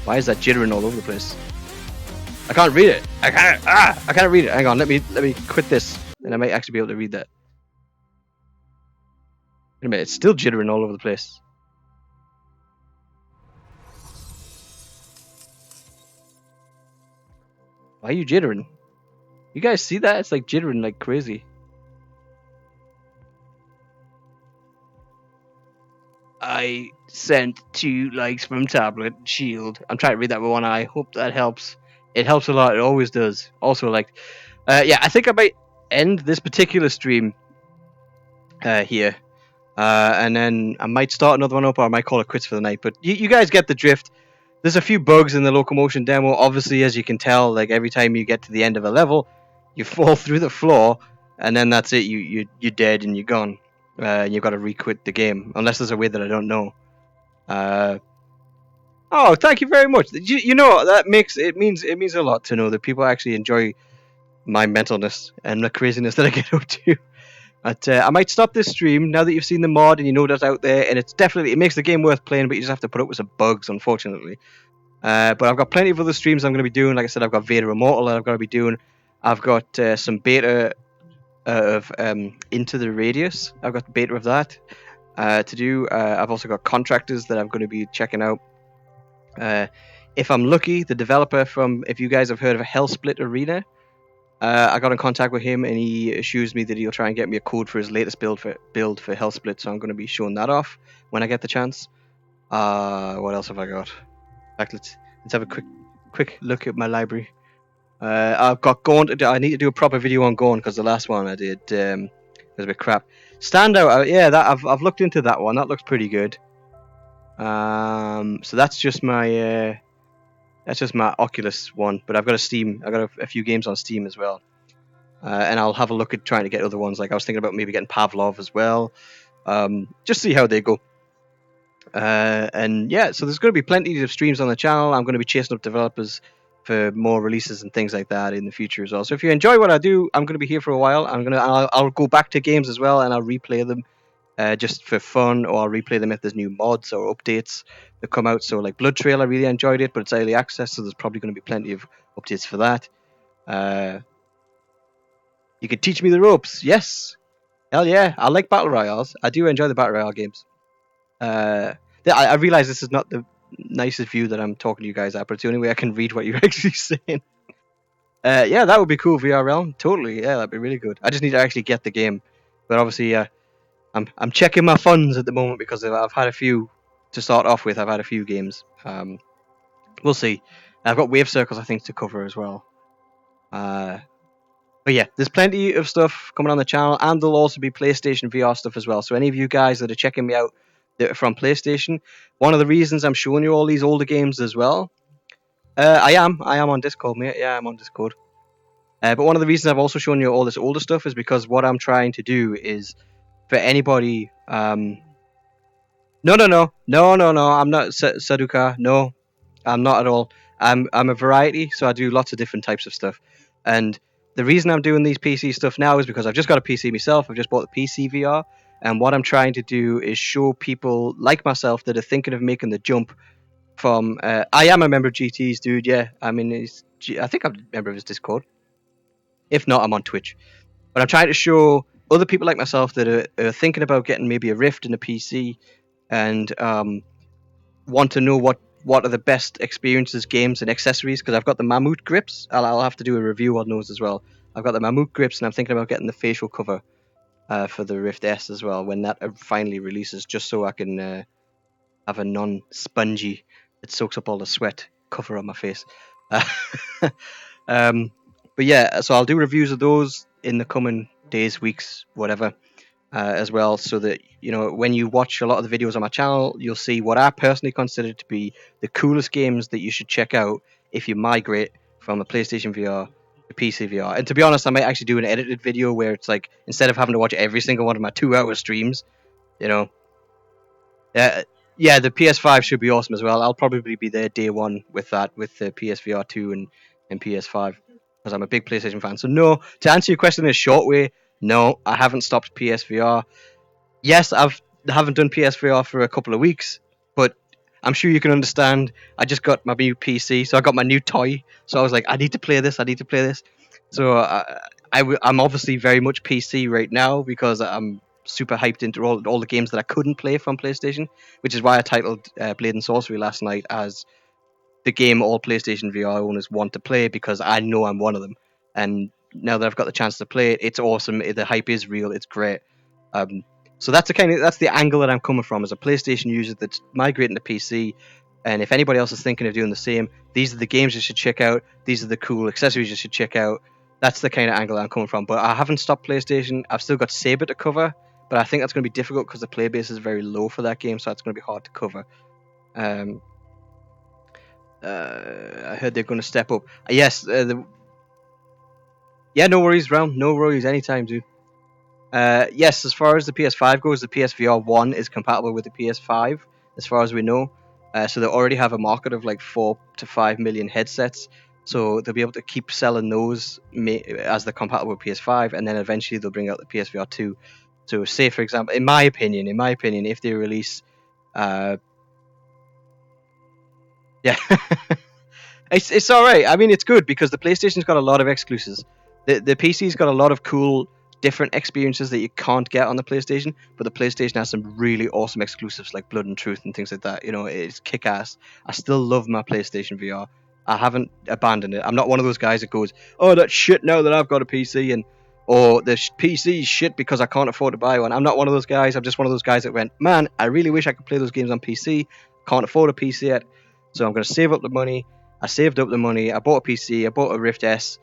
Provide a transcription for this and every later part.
Why is that jittering all over the place? I can't read it. I can't read it. Hang on, let me quit this, and I might actually be able to read that. Wait a minute, it's still jittering all over the place. Why are you jittering? You guys see that? It's like jittering like crazy. I sent 2 likes from Tablet Shield. I'm trying to read that with one eye. Hope that helps. It helps a lot. It always does. Also, like, yeah, I think I might end this particular stream here. And then I might start another one up, or I might call it quits for the night. But you guys get the drift. There's a few bugs in the Locomotion demo. Obviously, as you can tell, like every time you get to the end of a level, you fall through the floor, and then that's it. You're dead and you're gone. And you've got to re-quit the game, unless there's a way that I don't know. Oh, thank you very much. You know that means a lot to know that people actually enjoy my mentalness and the craziness that I get up to. But I might stop this stream now that you've seen the mod and you know that's out there, and it makes the game worth playing, but you just have to put up with some bugs, unfortunately. But I've got plenty of other streams I'm going to be doing. Like I said, I've got Vader Immortal that I've got to be doing. I've got some beta of Into the Radius. I've got the beta of that to do. I've also got Contractors that I'm going to be checking out. If I'm lucky, the developer from, if you guys have heard of Hellsplit Arena, I got in contact with him and he assures me that he'll try and get me a code for his latest build for Hellsplit, so I'm going to be showing that off when I get the chance. What else have I got? In fact, let's have a quick look at my library. I've got Gaunt. I need to do a proper video on Gaunt because the last one I did was a bit crap. Standout, yeah, that I've looked into that one. That looks pretty good. So that's just my Oculus one, but I've got a Steam. I've got a few games on Steam as well, and I'll have a look at trying to get other ones. Like I was thinking about maybe getting Pavlov as well, just see how they go. And yeah, so there's going to be plenty of streams on the channel. I'm going to be chasing up developers for more releases and things like that in the future as well. So if you enjoy what I do, I'm going to be here for a while. I'll go back to games as well, and I'll replay them. Just for fun, or I'll replay them if there's new mods or updates that come out. So like Blood Trail, I really enjoyed it, but it's early access, so there's probably going to be plenty of updates for that. You can teach me the ropes. Yes, hell yeah, I like battle royales. I do enjoy the battle royale games. I realize this is not the nicest view that I'm talking to you guys at, but it's the only way I can read what you're actually saying. Yeah, that would be cool, VRL. Totally, yeah, that'd be really good. I just need to actually get the game, but obviously, I'm checking my funds at the moment because I've had a few to start off with. I've had a few games. We'll see. I've got Wave Circles, I think, to cover as well. But yeah, there's plenty of stuff coming on the channel, and there'll also be PlayStation VR stuff as well. So any of you guys that are checking me out that are from PlayStation, one of the reasons I'm showing you all these older games as well. I am on Discord, mate. Yeah, I'm on Discord. But one of the reasons I've also shown you all this older stuff is because what I'm trying to do is, for anybody, no, I'm not Saduka. No, I'm not at all. I'm a variety, so I do lots of different types of stuff. And the reason I'm doing these PC stuff now is because I've just got a PC myself. I've just bought the PC VR, and what I'm trying to do is show people like myself that are thinking of making the jump from. I am a member of GT's, dude. Yeah, I mean, I think I'm a member of his Discord. If not, I'm on Twitch. But I'm trying to show other people like myself that are thinking about getting maybe a Rift and a PC, and want to know what are the best experiences, games, and accessories, because I've got the Mammut grips. I'll have to do a review on those as well. I've got the Mammut grips, and I'm thinking about getting the facial cover for the Rift S as well when that finally releases, just so I can have a non-spongy, it soaks up all the sweat cover on my face. But yeah, so I'll do reviews of those in the coming days, weeks, whatever, as well, so that, you know, when you watch a lot of the videos on my channel, you'll see what I personally consider to be the coolest games that you should check out if you migrate from a PlayStation VR to PC VR. And to be honest, I might actually do an edited video where it's like, instead of having to watch every single one of my 2-hour streams, you know, yeah, the PS5 should be awesome as well. I'll probably be there day one with that, with the PSVR 2 and PS5, because I'm a big PlayStation fan. So no, to answer your question in a short way, no, I haven't stopped PSVR. Yes, I haven't done PSVR for a couple of weeks, but I'm sure you can understand. I just got my new PC, so I got my new toy. So I was like, I need to play this. I need to play this. So I'm obviously very much PC right now because I'm super hyped into all the games that I couldn't play from PlayStation, which is why I titled Blade and Sorcery last night as the game all PlayStation VR owners want to play, because I know I'm one of them. And now that I've got the chance to play it, it's awesome. The hype is real. It's great. Um, so that's the angle that I'm coming from as a PlayStation user that's migrating to PC. And if anybody else is thinking of doing the same, these are the games you should check out. These are the cool accessories you should check out. That's the kind of angle I'm coming from. But I haven't stopped PlayStation. I've still got Saber to cover, but I think that's going to be difficult because the play base is very low for that game, so it's going to be hard to cover. Um, I heard they're going to step up. Yes, yeah, no worries, Realm. No worries, anytime, dude. Yes, as far as the PS5 goes, the PSVR 1 is compatible with the PS5, as far as we know. So they already have a market of like 4 to 5 million headsets. So they'll be able to keep selling those as they're compatible with PS5, and then eventually they'll bring out the PSVR 2. So, say for example, in my opinion, if they release, yeah, it's all right. I mean, it's good because the PlayStation's got a lot of exclusives. The PC's got a lot of cool different experiences that you can't get on the PlayStation, but the PlayStation has some really awesome exclusives like Blood and Truth and things like that. You know, it's kick ass. I still love my PlayStation VR. I haven't abandoned it. I'm not one of those guys that goes, "Oh, that's shit now that I've got a PC," and or the PC is shit because I can't afford to buy one. I'm not one of those guys. I'm just one of those guys that went, "Man, I really wish I could play those games on PC. Can't afford a PC yet, so I'm going to save up the money." I saved up the money. I bought a PC. I bought a Rift S,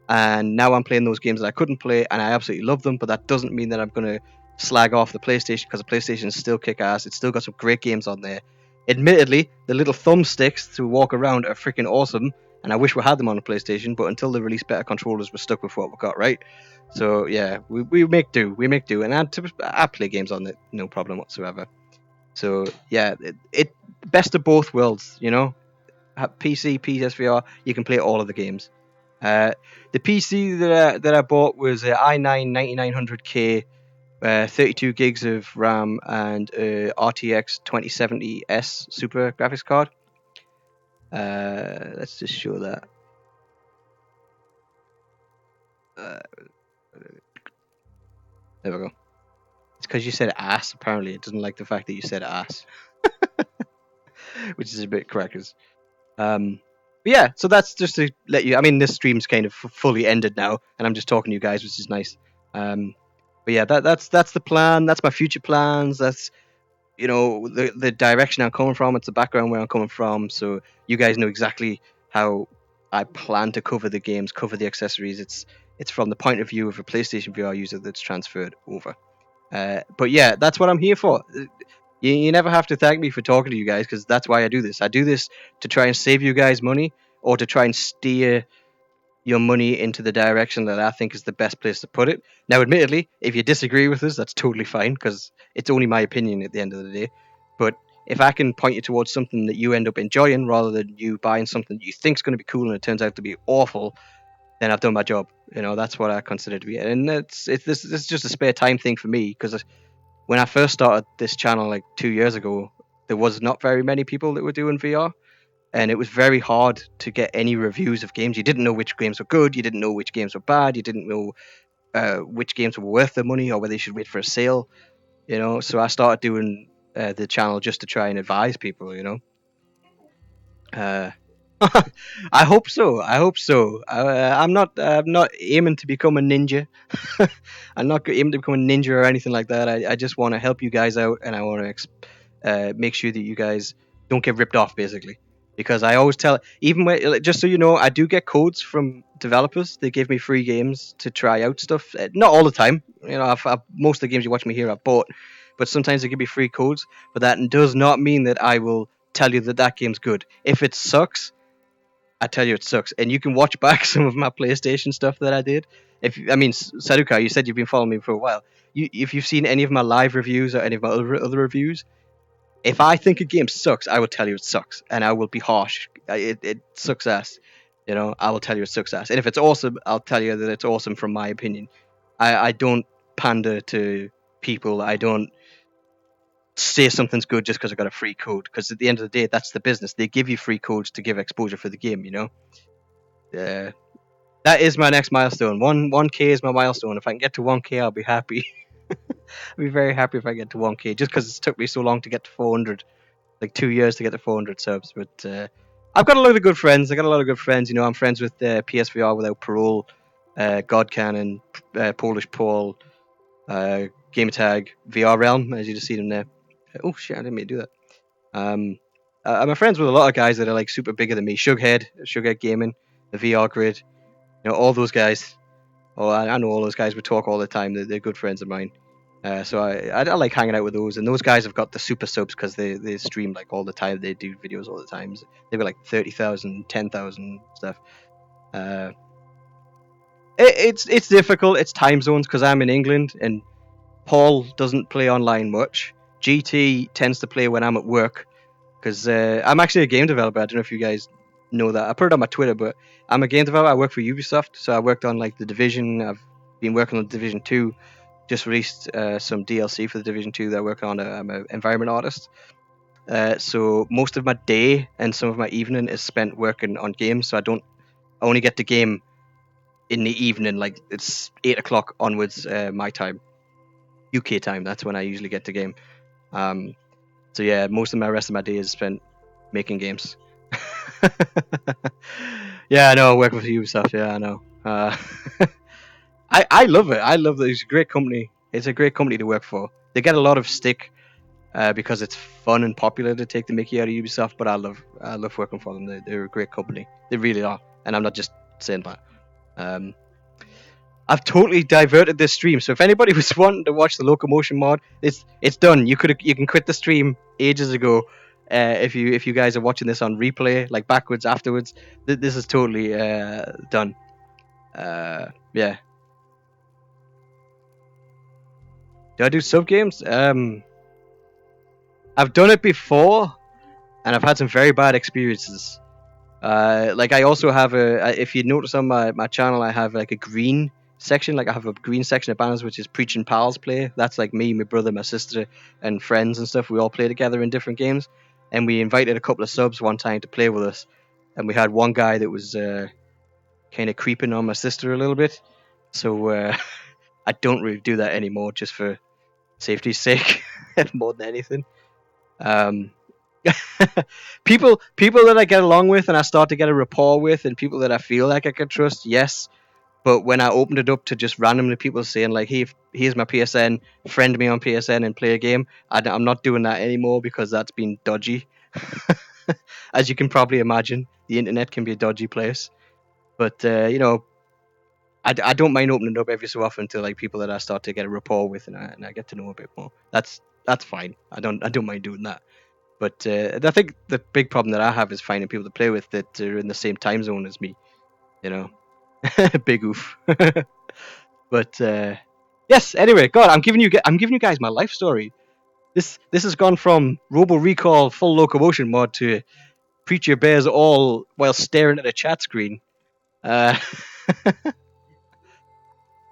and now I'm playing those games that I couldn't play, and I absolutely love them. But that doesn't mean that I'm going to slag off the PlayStation, because the PlayStation is still kick ass. It's still got some great games on there. Admittedly, the little thumbsticks to walk around are freaking awesome, and I wish we had them on the PlayStation. But until they release better controllers, we're stuck with what we got, right? So yeah, we make do. We make do, and I play games on it, no problem whatsoever. So yeah, it best of both worlds, you know. PC, PSVR, you can play all of the games. The PC that I bought was an i9 9900K, 32 gigs of RAM, and RTX 2070S Super graphics card. Let's just show that. There we go. It's because you said ass. Apparently, it doesn't like the fact that you said ass, which is a bit crackers. But yeah, so that's just to let you. I mean, this stream's kind of fully ended now, and I'm just talking to you guys, which is nice. But yeah, that's the plan. That's my future plans. That's, you know, the direction I'm coming from. It's the background where I'm coming from. So you guys know exactly how I plan to cover the games, cover the accessories. It's from the point of view of a PlayStation VR user that's transferred over. But yeah, that's what I'm here for. You never have to thank me for talking to you guys, because that's why I do this. I do this to try and save you guys money, or to try and steer your money into the direction that I think is the best place to put it. Now, admittedly, if you disagree with us, that's totally fine, because it's only my opinion at the end of the day. But if I can point you towards something that you end up enjoying, rather than you buying something that you think is going to be cool and it turns out to be awful, then I've done my job. You know, that's what I consider to be. And this is just a spare time thing for me, because when I first started this channel like 2 years ago, there was not very many people that were doing VR, and it was very hard to get any reviews of games. You didn't know which games were good, you didn't know which games were bad, you didn't know which games were worth the money or whether you should wait for a sale. You know, so I started doing the channel just to try and advise people. You know, uh, I hope so. I hope so. I'm not. I'm not aiming to become a ninja. I'm not aiming to become a ninja or anything like that. I just want to help you guys out, and I want to make sure that you guys don't get ripped off, basically. Because I always tell, even when, like, just so you know, I do get codes from developers. They give me free games to try out stuff. Not all the time. You know, most of the games you watch me here, I've bought, but sometimes they give me free codes. But that does not mean that I will tell you that that game's good. If it sucks, I tell you it sucks. And you can watch back some of my PlayStation stuff that I did. Saruka, you said you've been following me for a while. If you've seen any of my live reviews or any of my other reviews, if I think a game sucks, I will tell you it sucks, and I will be harsh. It sucks ass. You know, I will tell you it sucks ass. And if it's awesome, I'll tell you that it's awesome from my opinion. I don't pander to people. I don't say something's good just because I got a free code. Because at the end of the day, that's the business. They give you free codes to give exposure for the game. That is my next milestone. 1K is my milestone. If I can get to 1K, I'll be happy. I'll be very happy if I get to 1K. Just because it's took me so long to get to 400, like 2 years to get to 400 subs. But I've got a lot of good friends. I'm friends with PSVR Without Parole, Godcan, and Polish Paul, Gamertag, VR Realm, as you just see them there. Oh shit! I didn't mean to do that. I'm friends with a lot of guys that are like super bigger than me. Shughead Gaming, the VR Grid, all those guys. Oh, I know all those guys. We talk all the time. They're good friends of mine. So I like hanging out with those, and those guys have got the super subs because they stream like all the time. They do videos all the time. They've got like 30,000, 10,000 stuff. It's difficult. It's time zones because I'm in England and Paul doesn't play online much. GT tends to play when I'm at work because I'm actually a game developer. I don't know if you guys know that. I put it on my Twitter, but I'm a game developer. I work for Ubisoft, so I worked on like the Division. I've been working on Division 2. Just released some DLC for the Division 2 that I work on. I'm an environment artist. So most of my day and some of my evening is spent working on games. So I only get to game in the evening, like it's 8 o'clock onwards, my time, UK time. That's when I usually get to game. So yeah, most of my rest of my day is spent making games. Yeah, I know. Working for Ubisoft. Yeah, I know. I love it. I love that. It's a great company. It's a great company to work for. They get a lot of stick because it's fun and popular to take the mickey out of Ubisoft. But I love working for them. They're a great company. They really are. And I'm not just saying that. I've totally diverted this stream. So if anybody was wanting to watch the Locomotion mod, it's done. You can quit the stream ages ago. If you guys are watching this on replay, like backwards afterwards, this is totally done. Yeah. Do I do sub games? I've done it before, and I've had some very bad experiences. Like I also have if you notice on my channel, I have like a green section. Like I have a green section of banners, which is Preaching Pals play. That's like me, my brother, my sister, and friends and stuff. We all play together in different games, and we invited a couple of subs one time to play with us, and we had one guy that was kind of creeping on my sister a little bit. So I don't really do that anymore, just for safety's sake, more than anything. People that I get along with and I start to get a rapport with, and people that I feel like I can trust, yes. But when I opened it up to just randomly people saying like, "Hey, here's my PSN, friend me on PSN and play a game," I'm not doing that anymore because that's been dodgy. As you can probably imagine, the internet can be a dodgy place. But I don't mind opening up every so often to like people that I start to get a rapport with and I get to know a bit more. That's fine. I don't mind doing that. But I think the big problem that I have is finding people to play with that are in the same time zone as me. Big oof. But yes. Anyway, God, I'm giving you guys my life story. This has gone from Robo Recall full locomotion mod to preach your bears all while staring at a chat screen. I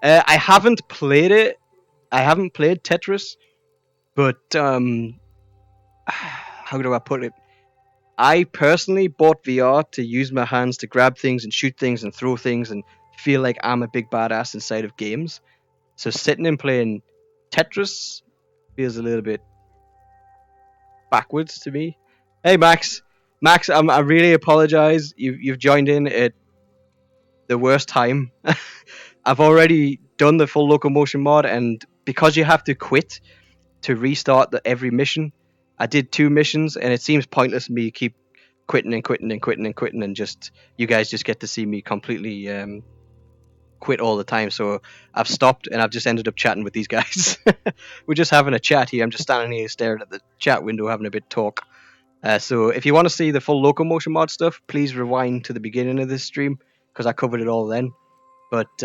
haven't played it. I haven't played Tetris, but how do I put it? I personally bought VR to use my hands to grab things and shoot things and throw things and feel like I'm a big badass inside of games. So sitting and playing Tetris feels a little bit backwards to me. Hey Max, I really apologize. You've joined in at the worst time. I've already done the full locomotion mod, and because you have to quit to restart every mission, I did 2 missions, and it seems pointless me keep quitting and just you guys just get to see me completely quit all the time. So I've stopped and I've just ended up chatting with these guys. We're just having a chat here. I'm just standing here staring at the chat window having a bit of talk. So if you want to see the full locomotion mod stuff, please rewind to the beginning of this stream because I covered it all then. But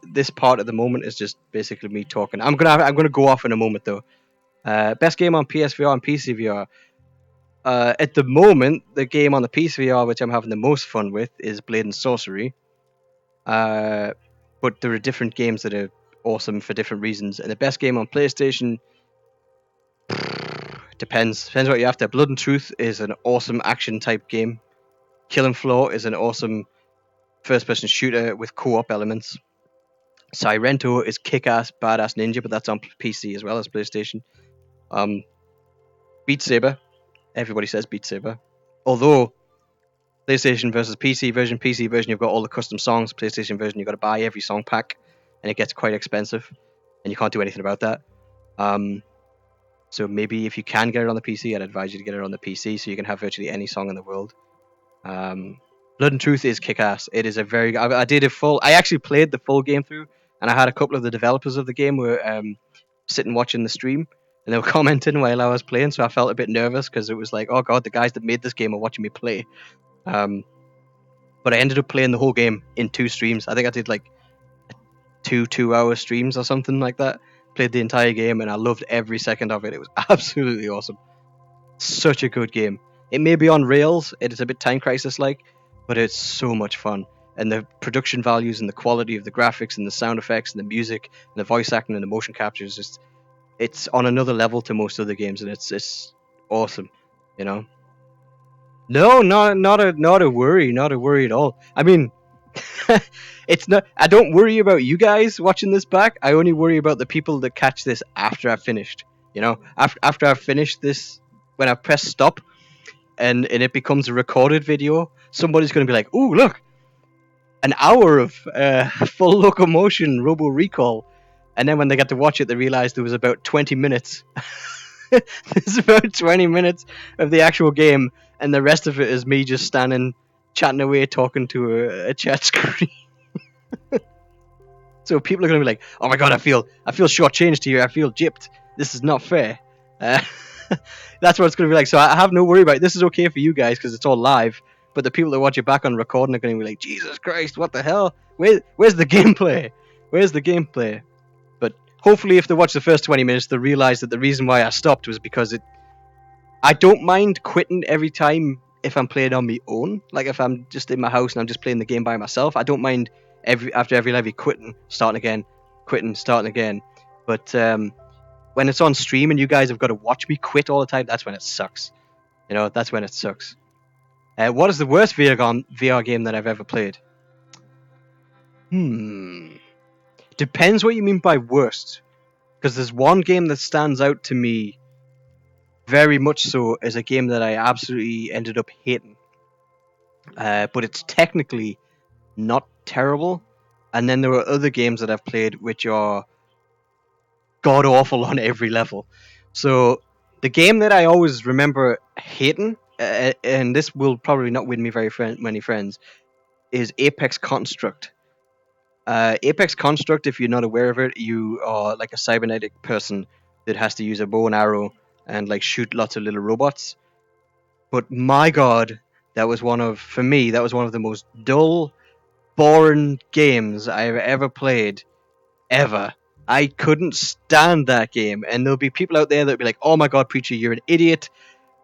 this part at the moment is just basically me talking. I'm gonna go off in a moment though. Best game on PSVR and PCVR. At the moment, the game on the PSVR which I'm having the most fun with is Blade and Sorcery. But there are different games that are awesome for different reasons. And the best game on PlayStation, Depends what you're after. Blood and Truth is an awesome action type game. Killing Floor is an awesome first person shooter with co-op elements. Sirento is kick-ass, badass ninja, but that's on PC as well as PlayStation. Beat Saber, everybody says Beat Saber. Although PlayStation versus PC version, you've got all the custom songs. PlayStation version, you've got to buy every song pack, and it gets quite expensive, and you can't do anything about that. So maybe if you can get it on the PC, I'd advise you to get it on the PC so you can have virtually any song in the world. Blood and Truth is kick-ass. It is a very... I actually played the full game through, and I had a couple of the developers of the game were sitting watching the stream, and they were commenting while I was playing, so I felt a bit nervous because it was like, oh god, the guys that made this game are watching me play. But I ended up playing the whole game in 2 streams. I think I did like 2 streams or something like that. Played the entire game, and I loved every second of it. It was absolutely awesome. Such a good game. It may be on rails, it is a bit Time Crisis-like, but it's so much fun. And the production values and the quality of the graphics and the sound effects and the music and the voice acting and the motion captures, it's on another level to most other games, and it's awesome, you know? No, not a worry at all. I mean, it's not. I don't worry about you guys watching this back. I only worry about the people that catch this after I've finished. You know, after I've finished this, when I press stop, and it becomes a recorded video, somebody's going to be like, "Ooh, look, an hour of full Locomotion Robo Recall," and then when they get to watch it, they realize there was about 20 minutes. There's about 20 minutes of the actual game, and the rest of it is me just standing, chatting away, talking to a chat screen. So people are going to be like, "Oh my god, I feel shortchanged here. I feel gypped. This is not fair." That's what it's going to be like. So I have no worry about it. This is okay for you guys because it's all live. But the people that watch it back on recording are going to be like, "Jesus Christ, what the hell? Where's the gameplay? Where's the gameplay?" But hopefully, if they watch the first 20 minutes, they realize that the reason why I stopped was because I don't mind quitting every time if I'm playing on my own. Like if I'm just in my house and I'm just playing the game by myself, I don't mind after every level quitting, starting again. But when it's on stream and you guys have got to watch me quit all the time, that's when it sucks. You know, that's when it sucks. What is the worst VR game that I've ever played? Depends what you mean by worst. Because there's one game that stands out to me very much so as a game that I absolutely ended up hating. But it's technically not terrible. And then there are other games that I've played which are god awful on every level. So the game that I always remember hating, and this will probably not win me many friends, is Apex Construct. Apex Construct, if you're not aware of it, you are like a cybernetic person that has to use a bow and arrow and like shoot lots of little robots. But my god, that was one of the most dull, boring games I've ever played, ever. I couldn't stand that game, and there'll be people out there that'll be like, "Oh my god, Preacher, you're an idiot,"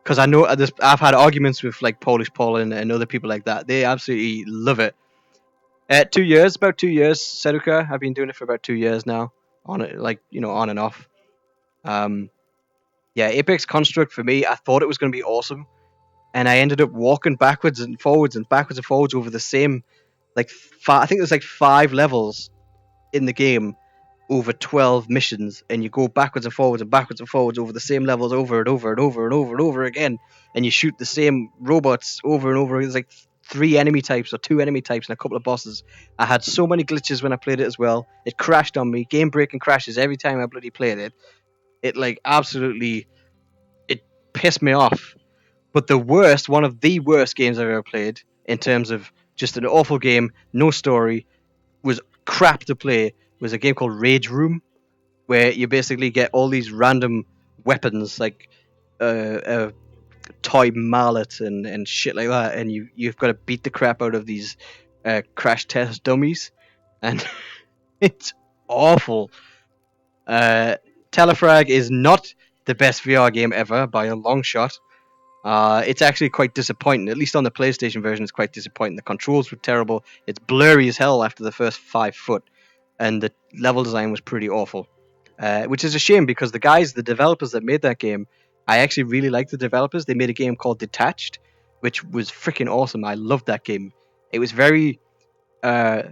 because I know I've had arguments with like Polish Paul and other people like that. They absolutely love it. 2 years, about 2 years, Seduka. I've been doing it for about 2 years now, on it, like on and off. Yeah, Apex Construct for me, I thought it was going to be awesome, and I ended up walking backwards and forwards over the same, I think there's like 5 levels in the game over 12 missions, and you go backwards and forwards over the same levels over and over and over and over and over again, and you shoot the same robots over and over. There's like 3 enemy types or 2 enemy types and a couple of bosses. I had so many glitches when I played it as well. It crashed on me, game breaking crashes every time I bloody played it. It like absolutely, it pissed me off. But one of the worst games I've ever played in terms of just an awful game, no story, was crap to play, was a game called Rage Room, where you basically get all these random weapons like a toy mallet and shit like that, and you've got to beat the crap out of these crash test dummies, and it's awful. Telefrag is not the best VR game ever by a long shot. It's actually quite disappointing. At least on the PlayStation version, it's quite disappointing. The controls were terrible. It's blurry as hell after the first 5 foot, and the level design was pretty awful. Which is a shame because the developers that made that game, I actually really like the developers. They made a game called Detached, which was freaking awesome. I loved that game. It was very uh,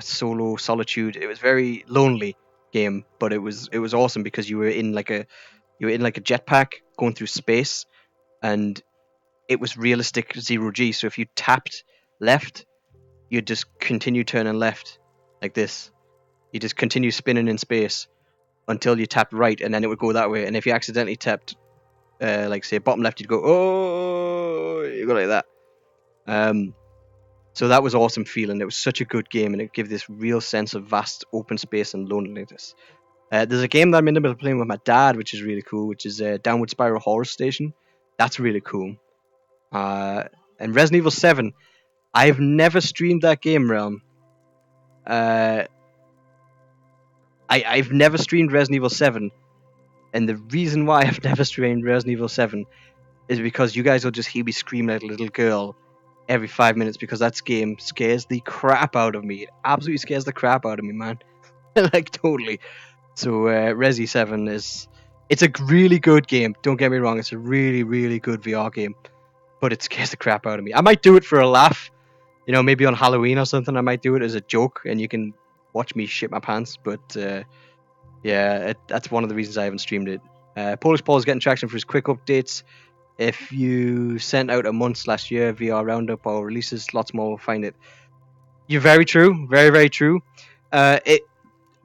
solo solitude. It was very lonely game, but it was awesome because you were in like a jetpack going through space, and it was realistic zero G. So if you tapped left, you'd just continue turning left like this. You just continue spinning in space until you tapped right, and then it would go that way. And if you accidentally tapped, like say bottom left, you'd go oh, you go like that. So that was awesome feeling. It was such a good game, and it gave this real sense of vast open space and loneliness. There's a game that I'm in the middle of playing with my dad, which is really cool, which is Downward Spiral Horror Station. That's really cool. And Resident Evil 7, I've never streamed that game, Realm. I've never streamed Resident Evil 7, and the reason why I've never streamed Resident Evil 7 is because you guys will just hear me scream like a little girl every 5 minutes because that game scares the crap out of me. It absolutely scares the crap out of me, man. Like, totally. So, Resi 7 it's a really good game. Don't get me wrong, it's a really, really good VR game, but it scares the crap out of me. I might do it for a laugh, maybe on Halloween or something. I might do it as a joke, and you can watch me shit my pants. But yeah, that's one of the reasons I haven't streamed it. Polish Paul is getting traction for his quick updates. If you sent out a month/year VR roundup or releases, lots more will find it. You're very true, very very true. It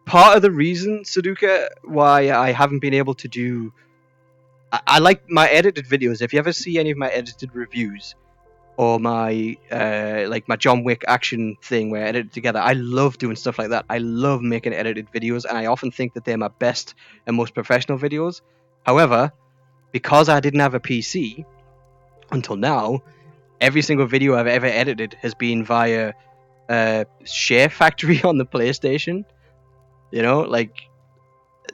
part of the reason, Sudoka, why I haven't been able to do. I like my edited videos. If you ever see any of my edited reviews, or my like my John Wick action thing where I edit it together. I love doing stuff like that. I love making edited videos, and I often think that they're my best and most professional videos. However, because I didn't have a PC until now, every single video I've ever edited has been via Share Factory on the PlayStation. Like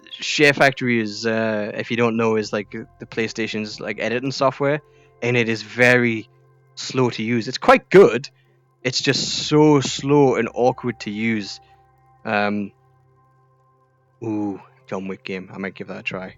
Share Factory is, if you don't know, is like the PlayStation's like editing software, and it is very slow to use. It's quite good. It's just so slow and awkward to use. Um, John Wick game. I might give that a try.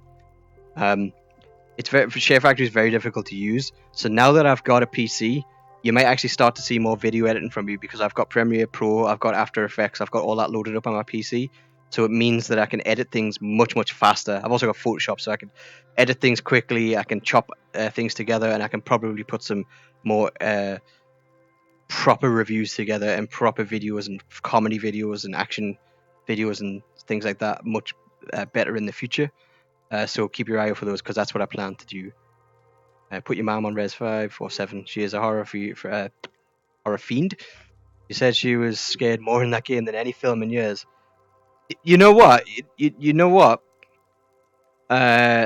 Share Factory is very difficult to use. So now that I've got a PC, you might actually start to see more video editing from me because I've got Premiere Pro, I've got After Effects, I've got all that loaded up on my PC. So it means that I can edit things much, much faster. I've also got Photoshop, so I can edit things quickly. I can chop things together, and I can probably put some more proper reviews together and proper videos and comedy videos and action videos and things like that much better in the future. So keep your eye out for those because that's what I plan to do. Put your mom on Res 5 or 7. She is a horror fiend. She said she was scared more in that game than any film in years. You know what? You know what? That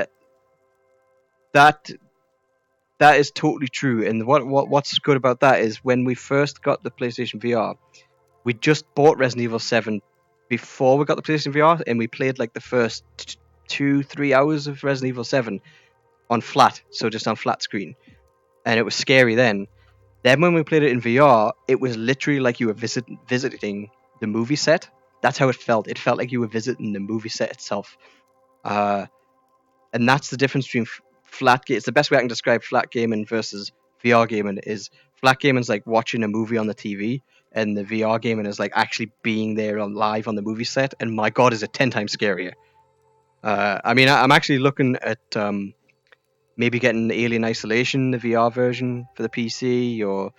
is totally true. And what's good about that is when we first got the PlayStation VR, we just bought Resident Evil 7 before we got the PlayStation VR, and we played like the first 2-3 hours of Resident Evil 7 on flat, so just on flat screen, and it was scary then. Then when we played it in VR, it was literally like you were visiting the movie set. That's how it felt. It felt like you were visiting the movie set itself. And that's the difference between flat game. It's the best way I can describe flat gaming versus VR gaming. Is flat gaming is like watching a movie on the TV, and the VR gaming is like actually being there live on the movie set. And my God, is it 10 times scarier? I mean, I'm actually looking at maybe getting Alien Isolation, the VR version for the PC, or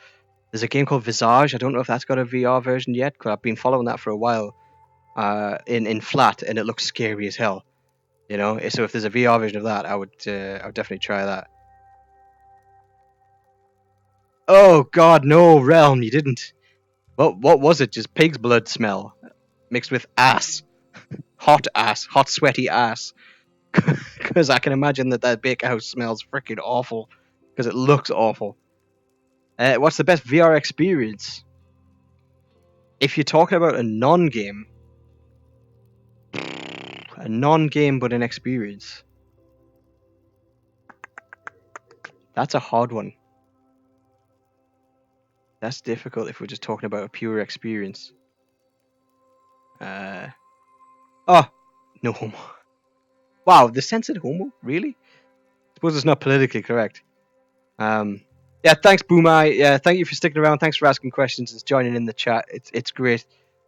there's a game called Visage. I don't know if that's got a VR version yet, because I've been following that for a while in flat, and it looks scary as hell. So if there's a VR version of that, I would definitely try that. Oh God, no, Realm, you didn't. What was it? Just pig's blood smell mixed with ass, hot sweaty ass. Because I can imagine that bakehouse smells freaking awful. Because it looks awful. What's the best VR experience? If you're talking about a non-game but an experience, that's a hard one. That's difficult if we're just talking about a pure experience. Oh, no homo. Wow, the censored homo? Really? Suppose it's not politically correct. Yeah, thanks, Boomai. Yeah, thank you for sticking around. Thanks for asking questions and joining in the chat. It's great.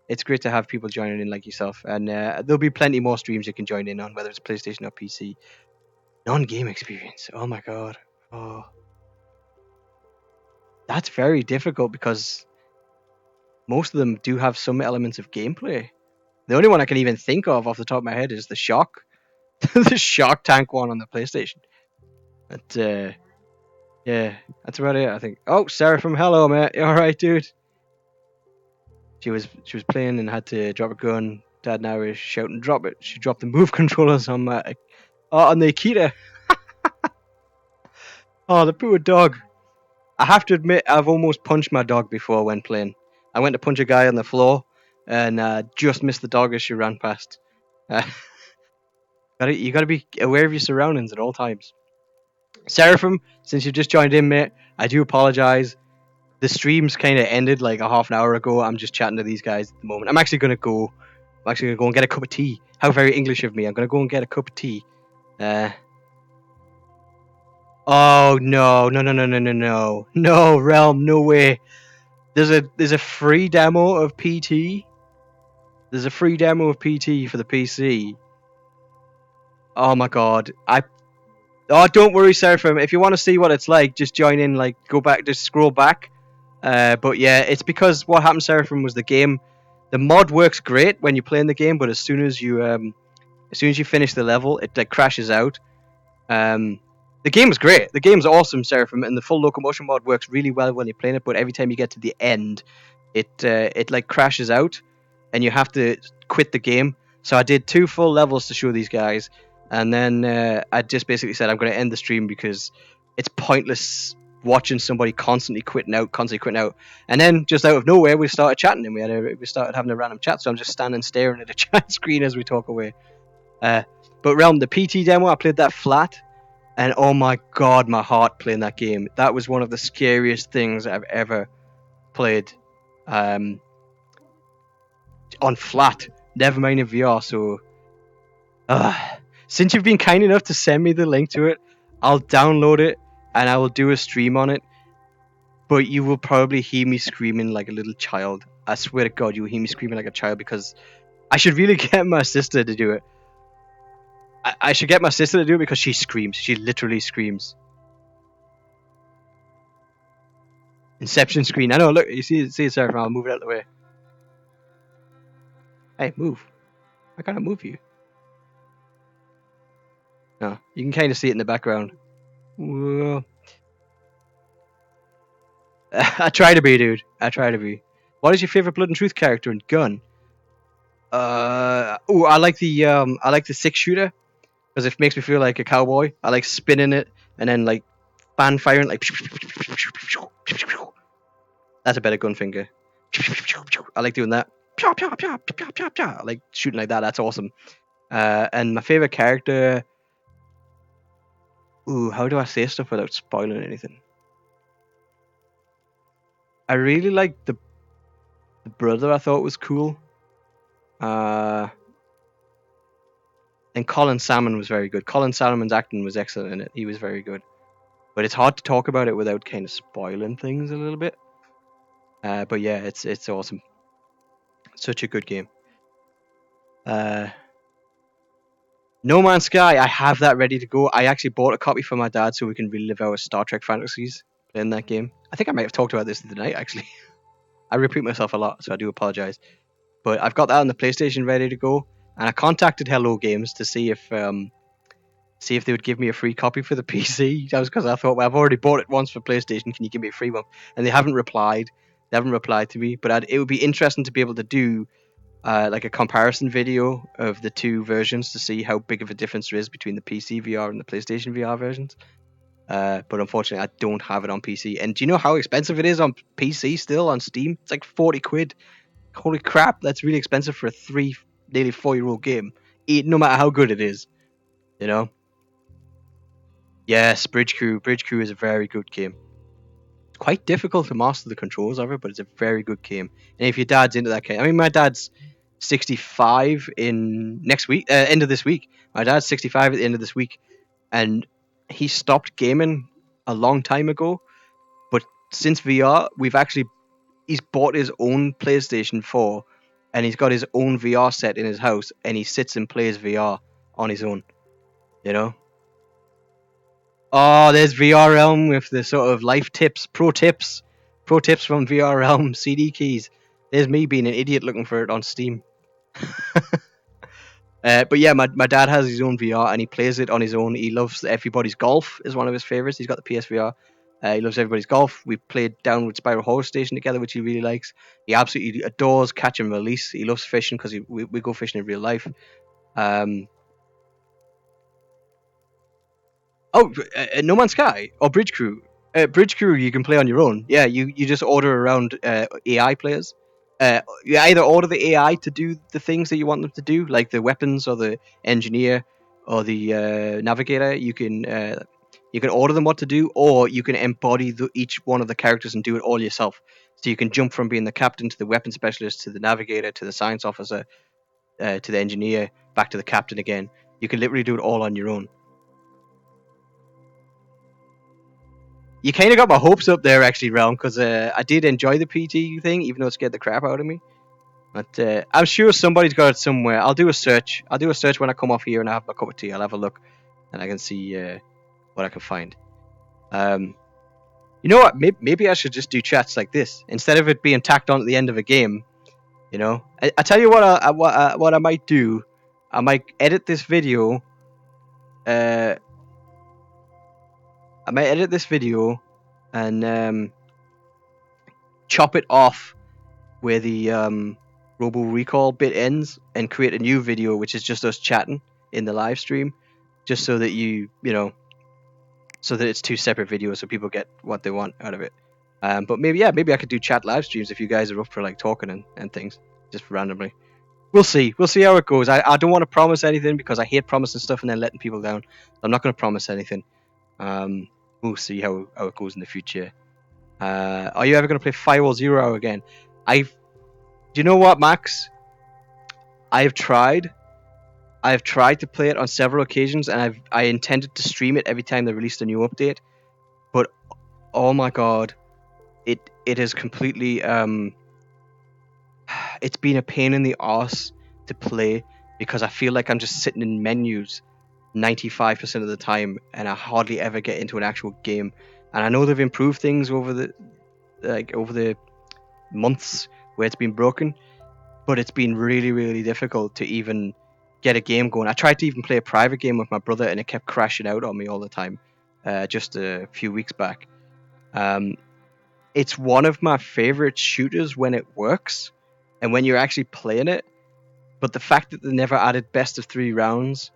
It's great to have people joining in like yourself. And there'll be plenty more streams you can join in on, whether it's PlayStation or PC. Non-game experience. Oh my god. Oh, that's very difficult because most of them do have some elements of gameplay. The only one I can even think of off the top of my head is the Shock, the Shark Tank one on the PlayStation. But yeah, that's about it. I think. Oh, Sarah from Hello, mate. You all right, dude? She was playing and had to drop a gun. Dad now is shouting, "Drop it!" She dropped the move controllers on on the Akita. Oh, the poor dog. I have to admit, I've almost punched my dog before when playing. I went to punch a guy on the floor and just missed the dog as she ran past. Uh, you gotta be aware of your surroundings at all times. Seraphim, since you just joined in, mate, I do apologize. The stream's kind of ended like a half an hour ago. I'm just chatting to these guys at the moment. I'm actually gonna go and get a cup of tea. How very English of me. I'm gonna go and get a cup of tea. Oh no, Realm, no way. There's a free demo of PT. There's a free demo of PT for the PC. Oh my god. Don't worry, Seraphim. If you want to see what it's like, just join in. Like, go back, just scroll back. But yeah, it's because what happened, Seraphim, was the mod works great when you play in the game, but as soon as you finish the level, it like crashes out. The game is great. The game's awesome, Seraphim, and the full Locomotion mod works really well when you're playing it. But every time you get to the end, it like crashes out, and you have to quit the game. So I did 2 full levels to show these guys, and then I just basically said I'm going to end the stream because it's pointless watching somebody constantly quitting out. And then just out of nowhere, we started chatting, and we started having a random chat. So I'm just standing staring at a chat screen as we talk away. But Realm, the PT demo, I played that flat. And oh my god, my heart playing that game. That was one of the scariest things I've ever played on flat. Never mind in VR. So, since you've been kind enough to send me the link to it, I'll download it and I will do a stream on it. But you will probably hear me screaming like a little child. I swear to God, you will hear me screaming like a child because I should really get my sister to do it. I should get my sister to do it because she screams. She literally screams. Inception screen. I know, look, you see it, Seraphim. I'll move it out of the way. Hey, move. I can't move you. No, you can kind of see it in the background. Whoa. I try to be, dude. I try to be. What is your favorite Blood and Truth character and gun? I like the 6-shooter because it makes me feel like a cowboy. I like spinning it and then like fan firing like. That's a better gun finger. I like doing that. I like shooting like that. That's awesome. And my favorite character. Ooh, how do I say stuff without spoiling anything? I really liked the brother. I thought was cool. And Colin Salmon was very good. Colin Salmon's acting was excellent in it. He was very good. But it's hard to talk about it without kind of spoiling things a little bit. But yeah, it's awesome. Such a good game. No Man's Sky, I have that ready to go. I actually bought a copy for my dad so we can relive our Star Trek fantasies playing that game. I think I might have talked about this the night, actually. I repeat myself a lot, so I do apologize. But I've got that on the PlayStation ready to go, and I contacted Hello Games to see if they would give me a free copy for the PC. That was because I thought, well, I've already bought it once for PlayStation. Can you give me a free one? And they haven't replied. They haven't replied to me. But it would be interesting to be able to do like a comparison video of the 2 versions to see how big of a difference there is between the PC VR and the PlayStation VR versions. But unfortunately, I don't have it on PC. And do you know how expensive it is on PC still on Steam? It's like 40 quid. Holy crap, that's really expensive for a nearly 4-year-old game. No matter how good it is, you know? Yes, Bridge Crew. Bridge Crew is a very good game. It's quite difficult to master the controls of it, but it's a very good game. And if your dad's into that game, I mean, my dad's 65 in next week, end of this week. My dad's 65 at the end of this week, and he stopped gaming a long time ago. But since VR, he's bought his own PlayStation 4, and he's got his own VR set in his house, and he sits and plays VR on his own. You know. Oh, there's VR Realm with the sort of life tips, pro tips from VR Realm CD keys. There's me being an idiot looking for it on Steam. But yeah, my dad has his own VR and he plays it on his own. He loves Everybody's Golf is one of his favorites. He's got the PSVR. He loves Everybody's Golf. We played Downward Spiral Horror Station together, which he really likes. He absolutely adores catch and release. He loves fishing because we go fishing in real life. No Man's Sky or Bridge Crew. Bridge Crew you can play on your own. Yeah, you just order around AI players. You either order the AI to do the things that you want them to do, like the weapons or the engineer or the navigator. You can order them what to do, or you can embody each one of the characters and do it all yourself. So you can jump from being the captain to the weapon specialist to the navigator to the science officer to the engineer back to the captain again. You can literally do it all on your own. You kind of got my hopes up there, actually, Realm, because I did enjoy the PT thing, even though it scared the crap out of me. But I'm sure somebody's got it somewhere. I'll do a search. I'll do a search when I come off here and I have my cup of tea. I'll have a look, and I can see what I can find. You know what? Maybe I should just do chats like this instead of it being tacked on at the end of a game. You know, I tell you what I might do. I might edit this video. I might edit this video and chop it off where the Robo Recall bit ends and create a new video which is just us chatting in the live stream, just so that so that it's two separate videos so people get what they want out of it. But maybe I could do chat live streams if you guys are up for like talking and things just randomly. We'll see how it goes. I don't want to promise anything because I hate promising stuff and then letting people down. So I'm not going to promise anything. We'll see how it goes in the future. Are you ever going to play Firewall Zero again? Do you know what, Max? I've tried to play it on several occasions, and I intended to stream it every time they released a new update. But oh my god, it is completely it's been a pain in the arse to play because I feel like I'm just sitting in menus 95% of the time, and I hardly ever get into an actual game. And I know they've improved things over the months where it's been broken, but it's been really, really difficult to even get a game going. I tried to even play a private game with my brother, and it kept crashing out on me all the time. Just a few weeks back. It's one of my favorite shooters when it works, and when you're actually playing it. But the fact that they never added best of 3 rounds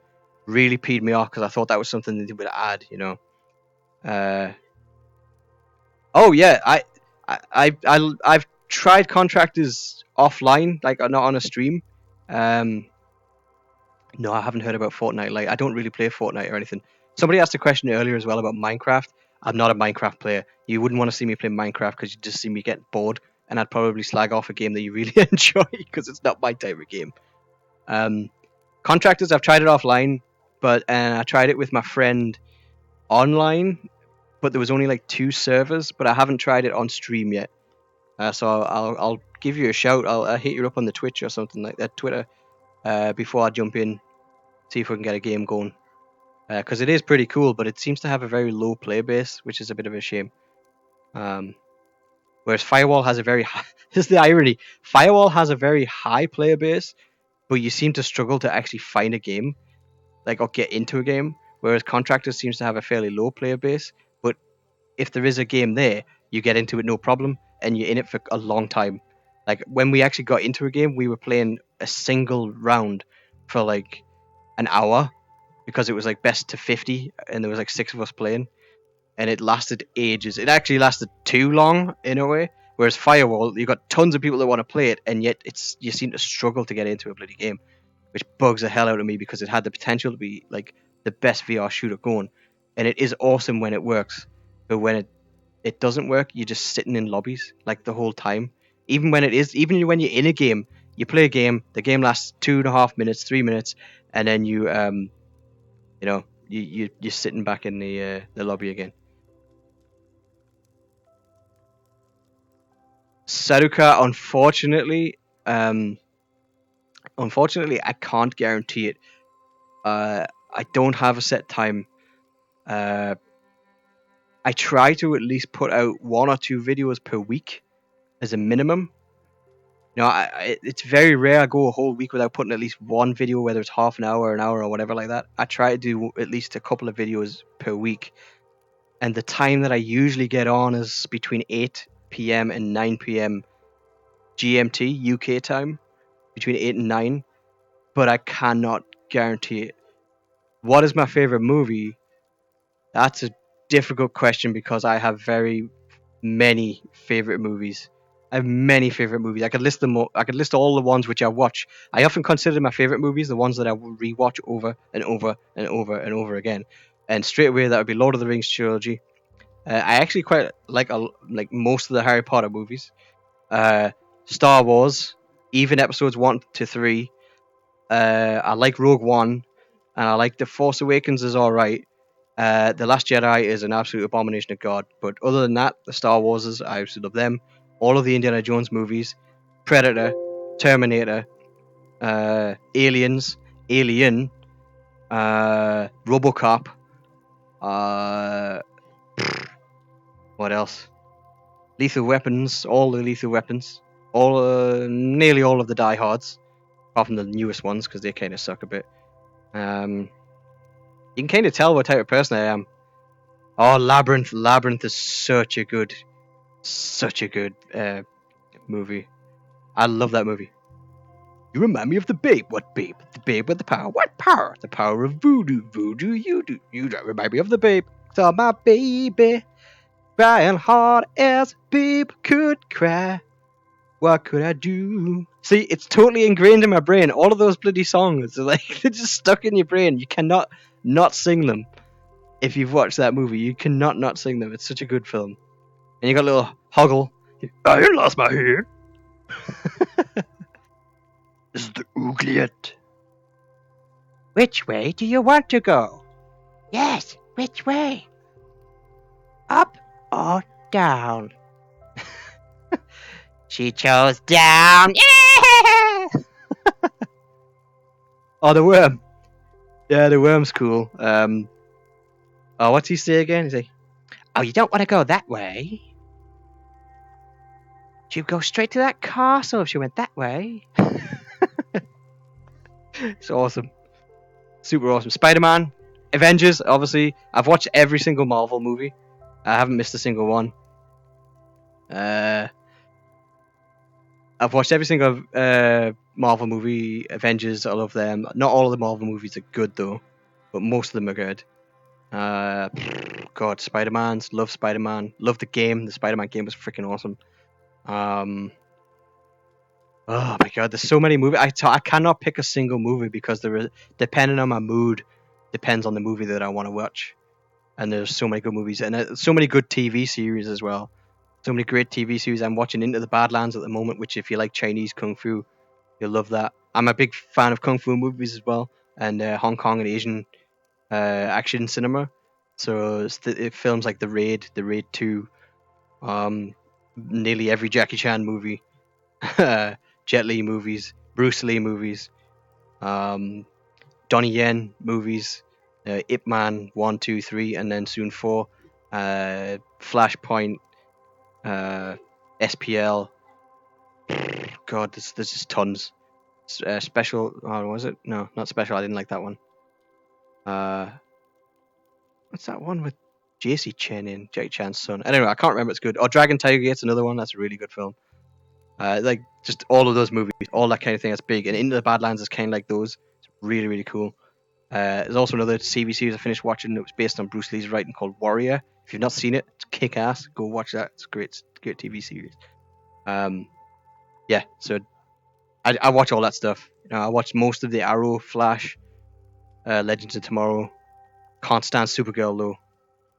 really peed me off because I thought that was something that they would add, you know. Oh yeah, I've tried contractors offline, like not on a stream. No, I haven't heard about Fortnite. Like, I don't really play Fortnite or anything. Somebody asked a question earlier as well about Minecraft. I'm not a Minecraft player. You wouldn't want to see me play Minecraft because you'd just see me get bored, and I'd probably slag off a game that you really enjoy because it's not my type of game. Contractors, I've tried it offline, but I tried it with my friend online, but there was only like 2 servers, but I haven't tried it on stream yet. So I'll give you a shout. I'll hit you up on the Twitch or something like that, Twitter, before I jump in, see if we can get a game going. Because it is pretty cool, but it seems to have a very low player base, which is a bit of a shame. Whereas Firewall has a very high... This is the irony. Firewall has a very high player base, but you seem to struggle to actually find a game, like, or get into a game. Whereas Contractors seems to have a fairly low player base, but if there is a game there, you get into it no problem, and you're in it for a long time. Like, when we actually got into a game, we were playing a single round for like an hour, because it was like best to 50, and there was like 6 of us playing, and it lasted ages. It actually lasted too long in a way. Whereas Firewall, you got tons of people that want to play it, and yet you seem to struggle to get into a bloody game, which bugs the hell out of me because it had the potential to be like the best VR shooter going, and it is awesome when it works. But when it doesn't work, you're just sitting in lobbies like the whole time. Even when you're in a game, You play a game. The game lasts 2.5 minutes, 3 minutes, and then you're sitting back in the lobby again. Saruka, unfortunately, I can't guarantee it. I don't have a set time. I try to at least put out 1 or 2 videos per week as a minimum. It's very rare I go a whole week without putting at least one video, whether it's half an hour, an hour, or whatever like that. I try to do at least a couple of videos per week. And the time that I usually get on is between 8 p.m. and 9 p.m. GMT, UK time, between 8 and 9. But I cannot guarantee it. What is my favorite movie? That's a difficult question because I have very many favorite movies. I have many favorite movies. I could list them. I could list all the ones which I watch. I often consider my favorite movies the ones that I will rewatch over and over and over and over again. And straight away, that would be Lord of the Rings trilogy. I actually quite like most of the Harry Potter movies. Star Wars, even episodes 1 to 3. I like Rogue One, and I like The Force Awakens is alright. The Last Jedi is an absolute abomination of God, but other than that, the Star Warses, I absolutely love them. All of the Indiana Jones movies, Predator, Terminator, Aliens, Alien, RoboCop, what else? Lethal Weapons, all the Lethal Weapons, nearly all of the Die Hards, apart from the newest ones because they kind of suck a bit. You can kind of tell what type of person I am. Oh, Labyrinth! Labyrinth is such a good movie. I love that movie. You remind me of the Babe. What Babe? The Babe with the power. What power? The power of voodoo. Voodoo you do. You don't remind me of the Babe. So my baby, crying hard as Babe could cry. What could I do? See, it's totally ingrained in my brain. All of those bloody songs are like they're just stuck in your brain. You cannot not sing them. If you've watched that movie, you cannot not sing them. It's such a good film. And you got a little Hoggle. I lost my head. This is the Ougliette. Which way do you want to go? Yes, which way? Up or down? She chose down. Yeah! Oh, the worm. Yeah, the worm's cool. Oh, what's he say again? He's like, oh, you don't want to go that way. She'd go straight to that castle if she went that way. It's awesome. Super awesome. Spider-Man, Avengers, obviously. I've watched every single Marvel movie. I haven't missed a single one. I've watched every single Marvel movie, Avengers, I love them. Not all of the Marvel movies are good though, but most of them are good. God, Spider-Man's, love Spider-Man, love the game. The Spider-Man game was freaking awesome. Oh my god, there's so many movies. I cannot pick a single movie because depending on my mood, depends on the movie that I want to watch. And there's so many good movies and so many good TV series as well. So many great TV series. I'm watching Into the Badlands at the moment, which if you like Chinese kung fu, you'll love that. I'm a big fan of kung fu movies as well, and Hong Kong and Asian action cinema. So it films like The Raid 2, nearly every Jackie Chan movie, Jet Li movies, Bruce Lee movies, Donnie Yen movies, Ip Man 1, 2, 3, and then soon 4, Flashpoint, SPL. God, there's just tons. Special. Oh, was it? No, not special. I didn't like that one. What's that one with JC Chen in Jackie Chan's son? Anyway, I can't remember. It's good. Oh, Dragon Tiger Gate's another one. That's a really good film. Like just all of those movies, all that kind of thing. That's big. And Into the Badlands is kind of like those. It's really, really cool. There's also another TV series I finished watching that was based on Bruce Lee's writing called Warrior. If you've not seen it, it's kick ass. Go watch that. It's great. It's a great TV series. Yeah. So I watch all that stuff. I watch most of the Arrow, Flash, Legends of Tomorrow. Can't stand Supergirl though.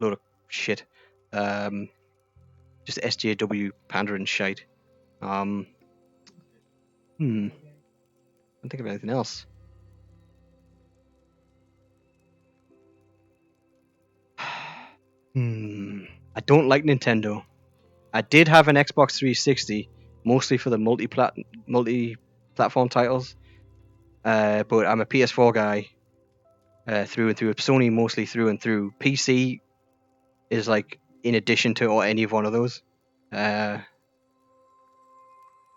Load of shit. Just SJW pandering shite. Can't think of anything else. I don't like Nintendo. I did have an Xbox 360, mostly for the multi-platform titles. But I'm a PS4 guy through and through. Sony mostly through and through. PC is like in addition to or any of one of those.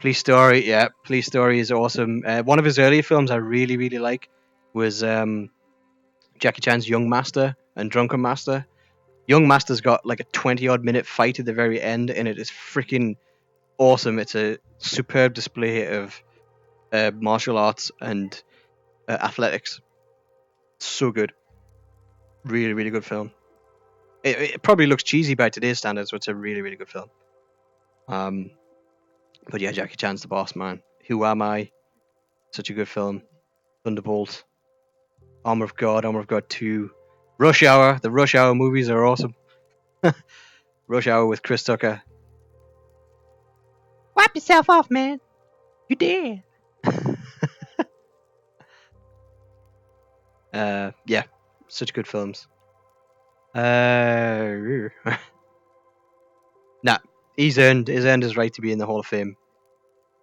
Police Story, yeah, Police Story is awesome. One of his earlier films I really, really like was Jackie Chan's Young Master and Drunken Master. Young Master's got like a 20-odd minute fight at the very end, and it is freaking awesome. It's a superb display of martial arts and athletics. So good. Really, really good film. It probably looks cheesy by today's standards, but it's a really, really good film. But yeah, Jackie Chan's the boss, man. Who Am I? Such a good film. Thunderbolt. Armor of God 2. Rush Hour. The Rush Hour movies are awesome. Rush Hour with Chris Tucker. Wipe yourself off, man. You did. Yeah, such good films. Nah, he's earned his right to be in the Hall of Fame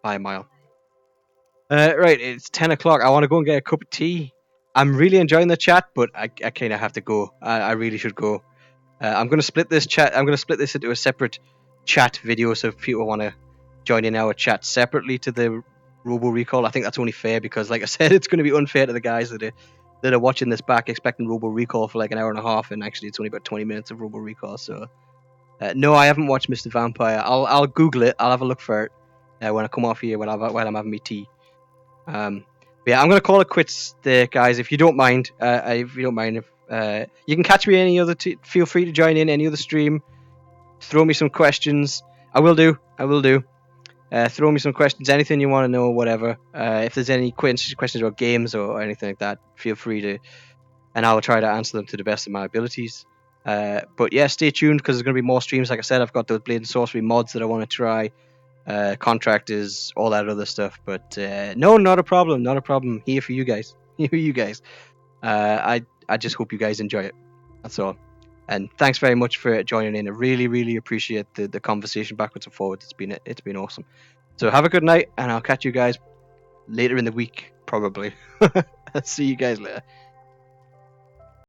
by a mile. Right, it's 10 o'clock. I want to go and get a cup of tea. I'm really enjoying the chat, but I kind of have to go. I really should go. I'm going to split this chat. I'm going to split this into a separate chat video, so if people want to join in our chat separately to the Robo Recall, I think that's only fair because, like I said, it's going to be unfair to the guys that are watching this back, expecting Robo Recall for like an hour and a half, and actually it's only about 20 minutes of Robo Recall. So, no, I haven't watched Mr. Vampire. I'll Google it. I'll have a look for it when I come off here while I'm having my tea. But yeah, I'm gonna call it quits there, guys. If you don't mind, if you can catch me any other, feel free to join in any other stream. Throw me some questions. I will do. Throw me some questions, anything you want to know, whatever. If there's any questions about games or anything like that, feel free to, and I will try to answer them to the best of my abilities. But yeah, stay tuned because there's going to be more streams. Like I said, I've got those Blade and Sorcery mods that I want to try. Contractors, all that other stuff. But no, not a problem. Here for you guys. I just hope you guys enjoy it. That's all. And thanks very much for joining in. I really, really appreciate the conversation backwards and forwards. It's been awesome. So have a good night, and I'll catch you guys later in the week, probably. See you guys later.